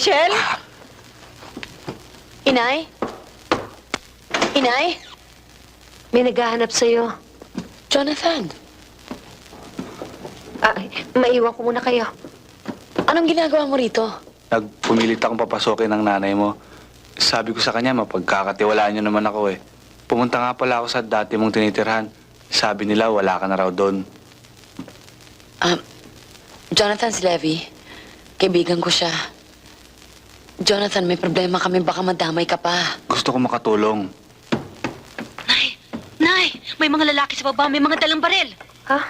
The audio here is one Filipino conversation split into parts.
Rachel? Inay? Inay? May naghahanap sa'yo. Jonathan, Maiwan ko muna kayo. anong ginagawa mo rito? Nagpumilit akong papasokin ng nanay mo. Sabi ko sa kanya, mapagkakatiwalaan niyo naman ako eh. Pumunta nga pala ako sa dati mong tinitirhan. Sabi nila, wala ka na raw doon. Jonathan, si Levi. Kaibigan ko siya. Jonathan, may problema kami. Baka madamay ka pa. Gusto ko makatulong. Nay, may mga lalaki sa baba, may mga dalang barel. Ha?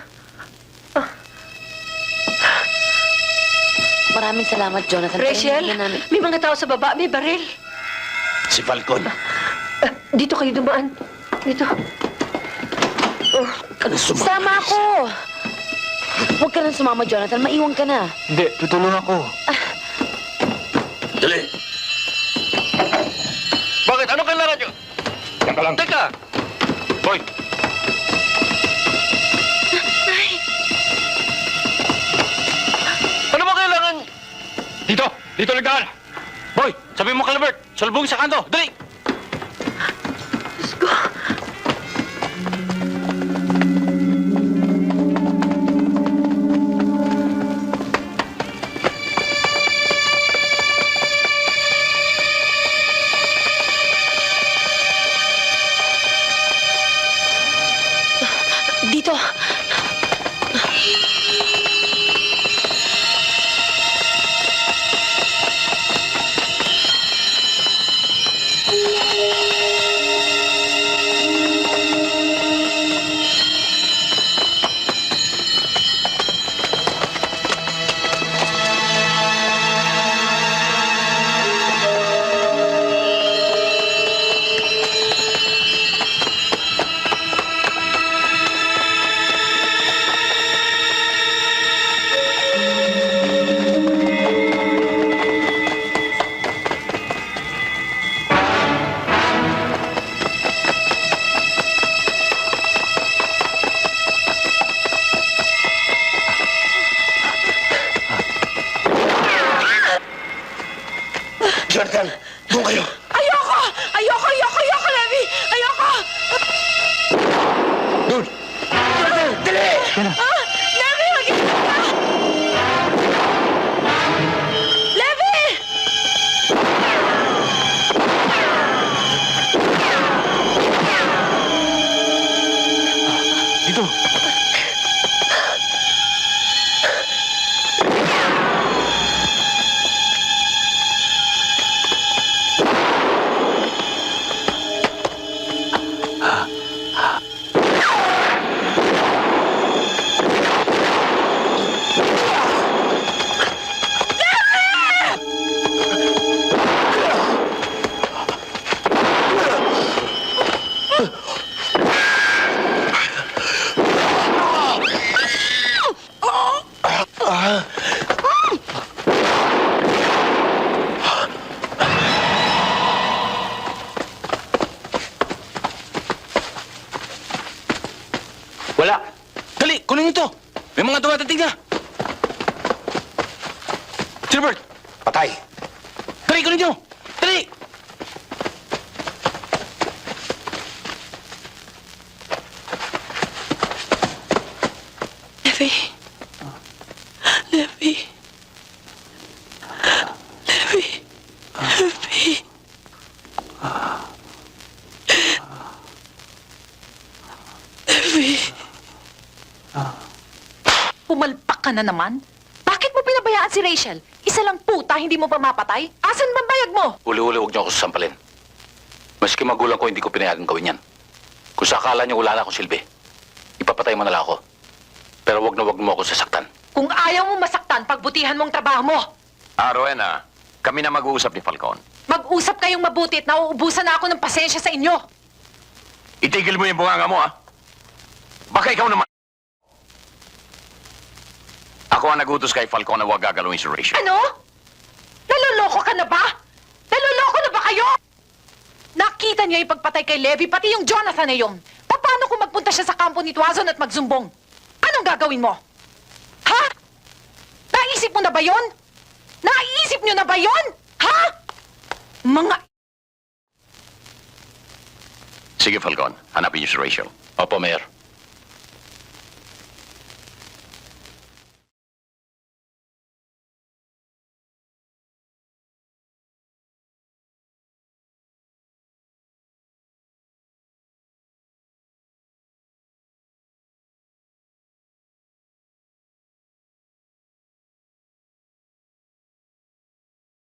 Maraming salamat, Jonathan. pero Rachel, hindi na namin... may mga tao sa baba, may baril. Si Falcon. Dito kayo dumaan. Dito. Sama ako! Huwag ka nang sumama, Jonathan. Maiwan ka na. Hindi, tutulong ako. Dali! Bakit? Ano kailangan nyo? Teka lang. Teka! Boy! Ano ba kailangan? Dito! Dito lang ka! Boy! Sabi mo kay Albert! Salubong sa kanto! Dali! Diyos ko. Dito! Jonathan! Doon kayo! Ayoko! Ayoko! Ayoko! Ayoko, Levi! Ayoko! Doon! Jonathan! Dali! Levi, mag-isip ka! Levi! Dito. Wala! Dali! Kunin ito! May mga dumadating na! Silbert! Patay! Dali! Kunin nyo! Dali! Levi. Levi. Levi. Levi. Levi. Pumalpak ka na naman? Bakit mo pinabayaan si Rachel? Isa lang puta, hindi mo pa mapatay? Asan bang bayag mo? Uli-uli, huwag niyo ako sasampalin. Maski magulang ko, hindi ko pinayagang gawin yan. Kung sa akala niyo wala na akong silbi, ipapatay mo na lang ako. Pero wag mo ako sasaktan. Kung ayaw mo masaktan, pagbutihan mong trabaho mo. Rowena, kami na mag-uusap ni Falcon. Mag-usap kayong mabuti at nauubusan na ako ng pasensya sa inyo. Itigil mo yung bunganga mo, ha? Baka ikaw naman... Ako ang nagutos kay Falcon na huwag gagalawin si Rachel. Ano? Naloloko ka na ba? Naloloko na ba kayo? Nakita niyo yung pagpatay kay Levi, pati yung Jonathan na yun. Paano kung magpunta siya sa kampo ni Tuazon at magsumbong? Anong gagawin mo? Ha? Naisip mo na ba yun? Naisip niyo na ba yun? Mga... Sige, Falcon. Hanapin niyo si Rachel. Opo, Mayor.